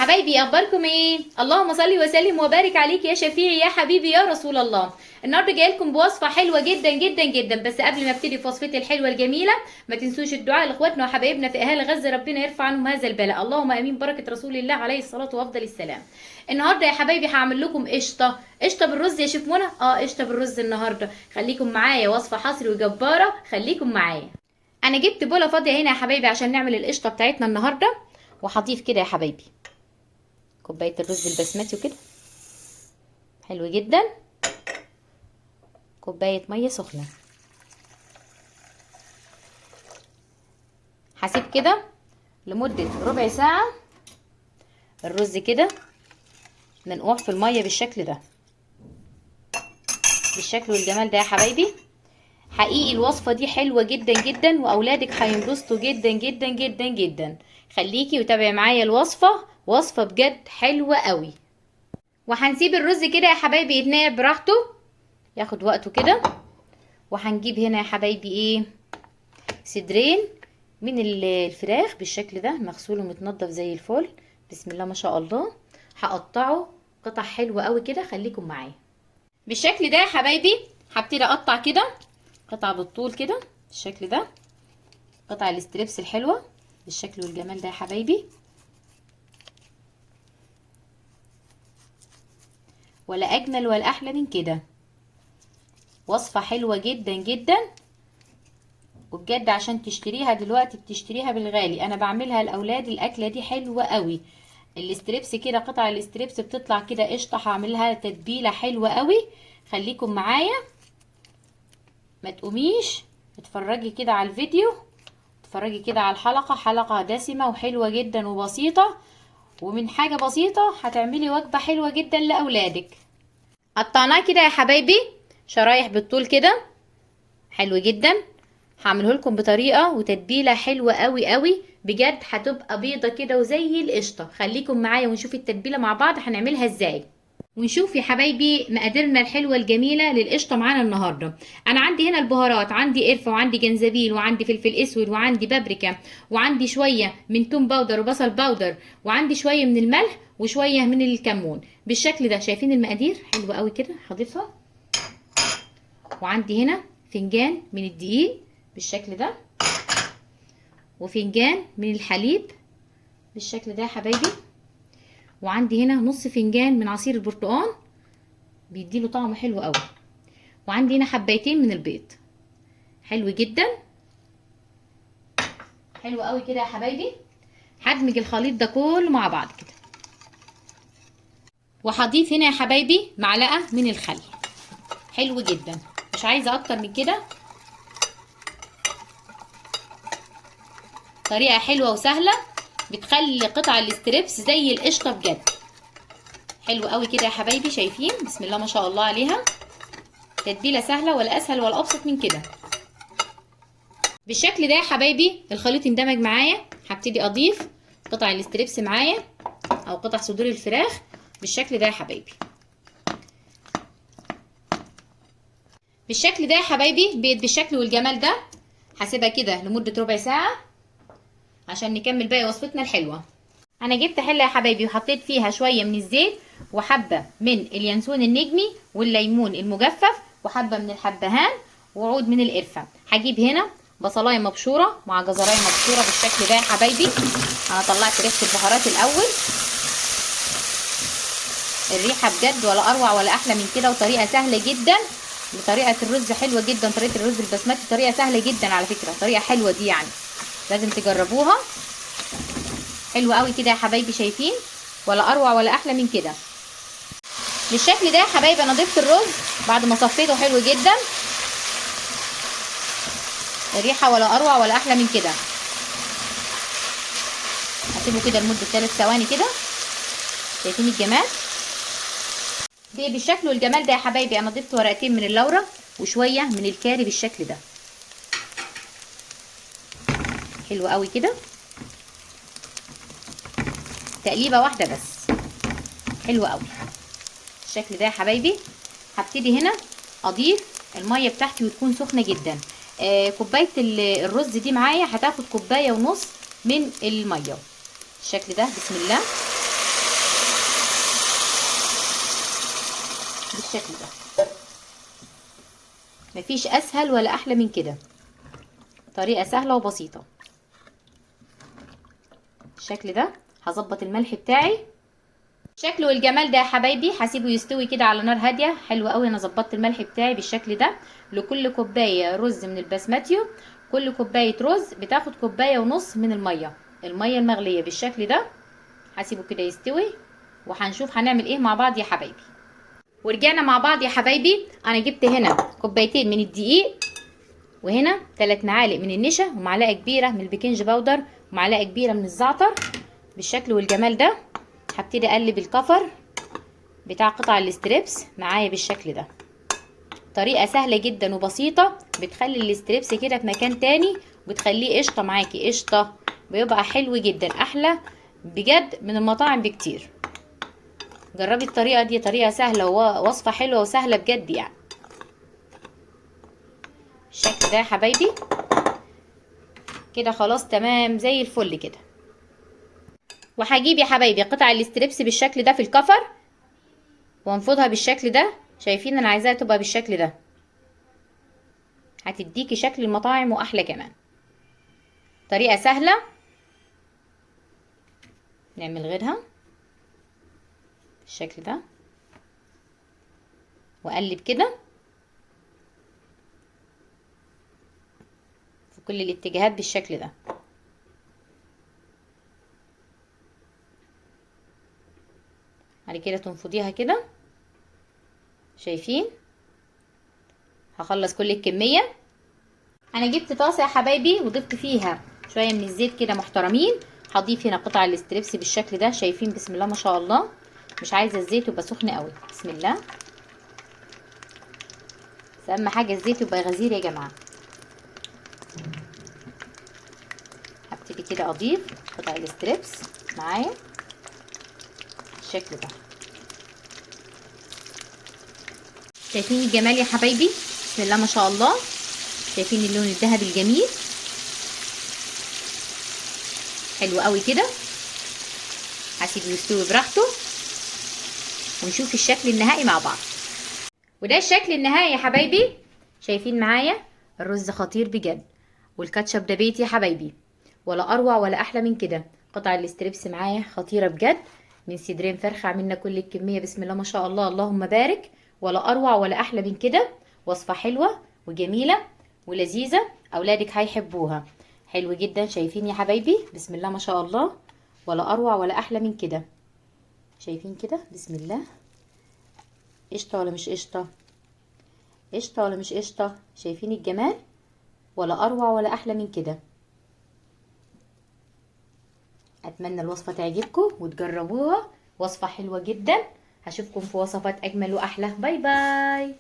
حبايبي اخباركم ايه؟ اللهم صل وسلم وبارك عليك يا شفيعي يا حبيبي يا رسول الله. النهارده جاي لكم بوصفه حلوه جدا جدا جدا، بس قبل ما ابتدي في وصفتي الحلوه الجميله ما تنسوش الدعاء لاخواتنا وحبايبنا في اهالي غزه، ربنا يرفع عنهم هذا البلاء، اللهم امين، بركه رسول الله عليه الصلاه وافضل السلام. النهارده يا حبايبي هعمل لكم قشطه بالرز يا شيف منى. قشطه بالرز النهارده، خليكم معايا، وصفه حصري وجباره، خليكم معايا. انا جبت بوله فاضيه هنا يا حبايبي عشان نعمل القشطه بتاعتنا النهارده، وهضيف كده يا حبايبي كوبايه الرز البسمتي وكده حلو جدا، كوبايه ميه سخنه. هسيب كده لمده ربع ساعه الرز كده منقوع في الميه بالشكل ده، بالشكل والجمال ده يا حبايبي. حقيقي الوصفه دي حلوه جدا جدا، واولادك هينبسطوا جدا جدا جدا جدا. خليكي وتابعي معايا الوصفه، وصفه بجد حلوه قوي. وهنسيب الرز كده يا حبايبي يتنقع براحته، ياخد وقته كده. وهنجيب هنا يا حبايبي ايه، صدرين من الفراخ بالشكل ده، مغسول ومتنضف زي الفل، بسم الله ما شاء الله. هقطعه قطع حلوه قوي كده، خليكم معايا بالشكل ده يا حبايبي. هبتدي اقطع كده قطع بالطول كده بالشكل ده، قطع الاستريبس الحلوه بالشكل والجمال ده يا حبايبي. ولا اجمل ولا احلى من كده، وصفه حلوه جدا جدا، وبجد عشان تشتريها دلوقتي بتشتريها بالغالي. انا بعملها لاولادي، الاكله دي حلوه قوي. الاستريبس كده، قطع الاستريبس بتطلع كده قشطه، هعملها تتبيله حلوه قوي. خليكم معايا ما تقوميش، اتفرجي كده على الفيديو، اتفرجي كده على الحلقه، حلقه دسمه وحلوه جدا وبسيطه، ومن حاجه بسيطه هتعملي وجبه حلوه جدا لاولادك. قطعناه كده يا حبايبي شرايح بالطول كده حلو جدا. هعمله لكم بطريقه وتتبيله حلوه قوي قوي، بجد هتبقى بيضه كده وزي القشطه. خليكم معايا ونشوف التتبيله مع بعض هنعملها ازاي، ونشوف يا حبايبي مقاديرنا الحلوه الجميله للقشطه معانا النهارده. انا عندي هنا البهارات، عندي قرفه وعندي جنزبيل وعندي فلفل اسود وعندي بابريكا وعندي شويه من توم باودر وبصل باودر وعندي شويه من الملح وشويه من الكمون بالشكل ده. شايفين المقادير حلوه قوي كده، هضيفها. وعندي هنا فنجان من الدقيق بالشكل ده، وفنجان من الحليب بالشكل ده يا حبايبي. وعندي هنا نص فنجان من عصير البرتقال بيديله طعم حلو قوي. وعندي هنا حبايتين من البيض. حلو جدا، حلو قوي كده يا حبايبي. هدمج الخليط ده كله مع بعض كده، وهضيف هنا يا حبايبي معلقه من الخل. حلو جدا، مش عايزه اكتر من كده. طريقه حلوه وسهله بتخلي قطع الاستريبس زي القشطه بجد. حلو قوي كده يا حبايبي، شايفين بسم الله ما شاء الله عليها. تتبيله سهله، ولا اسهل ولا ابسط من كده. بالشكل ده يا حبايبي الخليط اندمج معايا. هبتدي اضيف قطع الاستريبس معايا او قطع صدور الفراخ بالشكل ده يا حبايبي. بالشكل ده يا حبايبي بقت بالشكل والجمال ده. هسيبها كده لمده ربع ساعه عشان نكمل باقي وصفتنا الحلوه. انا جبت حله يا حبايبي وحطيت فيها شويه من الزيت وحبه من اليانسون النجمي والليمون المجفف وحبه من الحبهان وعود من القرفه. هجيب هنا بصلايه مبشوره مع جزرايه مبشوره بالشكل ده يا حبايبي. انا طلعت ريحه البهارات الاول. الريحه بجد ولا اروع ولا احلى من كده، وطريقه سهله جدا. وطريقه الرز حلوه جدا، طريقه الرز البسمتي طريقه سهله جدا على فكره، طريقه حلوه دي يعني لازم تجربوها. حلو قوي كده يا حبايبي، شايفين ولا اروع ولا احلى من كده. بالشكل ده يا حبايبي انا ضفت الرز بعد ما صفيته حلو جدا. الريحه ولا اروع ولا احلى من كده. هسيبه كده لمده 3 ثواني كده. شايفين الجمال دي بالشكل والجمال ده يا حبايبي. انا ضفت ورقتين من اللورة وشويه من الكاري بالشكل ده. حلو قوي كده، تقليبه واحده بس. حلو قوي الشكل ده يا حبايبي. هبتدي هنا اضيف الميه بتاعتي وتكون سخنه جدا. كوبايه الرز دي معايا هتاخد كوبايه ونص من الميه بالشكل ده. بسم الله بالشكل ده. مفيش اسهل ولا احلى من كده، طريقة سهلة وبسيطة. بالشكل ده هظبط الملح بتاعي. الشكل والجمال ده يا حبايبي هسيبه يستوي كده على نار هاديه. حلو قوي، انا ظبطت الملح بتاعي بالشكل ده. لكل كوبايه رز من البسماتيو، كل كوبايه رز بتاخد كوبايه ونص من الميه المغليه بالشكل ده. هسيبه كده يستوي وهنشوف هنعمل ايه مع بعض يا حبايبي. ورجعنا مع بعض يا حبايبي. انا جبت هنا كوبايتين من الدقيق، وهنا 3 معالق من النشا، ومعلقه كبيره من البيكنج باودر، ومعلقه كبيره من الزعتر. بالشكل والجمال ده هبتدي اقلب الكفر بتاع قطع الاستريبس معايا بالشكل ده. طريقه سهله جدا وبسيطه، بتخلي الاستريبس كده في مكان تاني، وبتخليه قشطه معاكي قشطه، بيبقى حلو جدا، احلى بجد من المطاعم بكتير. جربي الطريقه دي، طريقه سهله ووصفه حلوه وسهله بجد يعني. الشكل ده يا حبايبي كده خلاص تمام زي الفل كده. وهجيب يا حبايبي قطع الاستريبس بالشكل ده في الكفر، وانفضها بالشكل ده. شايفين انا عايزاها تبقى بالشكل ده، هتديكي شكل المطاعم واحلى كمان. طريقة سهلة. نعمل غيرها بالشكل ده واقلب كده في كل الاتجاهات بالشكل ده. بعد كده تنفضيها كده. شايفين هخلص كل الكمية. انا جبت طاسة يا حبايبي وضفت فيها شوية من الزيت كده محترمين. هضيف هنا قطع الاستريبس بالشكل ده. شايفين بسم الله ما شاء الله، مش عايزة الزيت يبقى سخن قوي. بسم الله. بس اهم حاجة الزيت يبقى غزير يا جماعة. هبتدي كده اضيف قطع الاستريبس معايا بالشكل ده. شايفين الجمال يا حبايبي؟ بسم الله ما شاء الله. شايفين اللون الذهبي الجميل؟ حلو قوي كده. هسيبه يستوي براحته ونشوف الشكل النهائي مع بعض. وده الشكل النهائي يا حبايبي. شايفين معايا الرز خطير بجد، والكاتشب ده بيتي يا حبايبي، ولا اروع ولا احلى من كده. قطع الاستريبس معايا خطيره بجد، من صدرين فرخه عملنا كل الكميه. بسم الله ما شاء الله، اللهم بارك. ولا اروع ولا احلى من كده. وصفه حلوه وجميله ولذيذه، اولادك هيحبوها. حلو جدا. شايفين يا حبايبي؟ بسم الله ما شاء الله، ولا اروع ولا احلى من كده. شايفين كده؟ بسم الله. قشطه ولا مش قشطه؟ قشطه ولا مش قشطه؟ شايفين الجمال؟ ولا اروع ولا احلى من كده. اتمنى الوصفه تعجبكم وتجربوها. وصفه حلوه جدا. هشوفكم في وصفات اجمل واحلى. باي باي.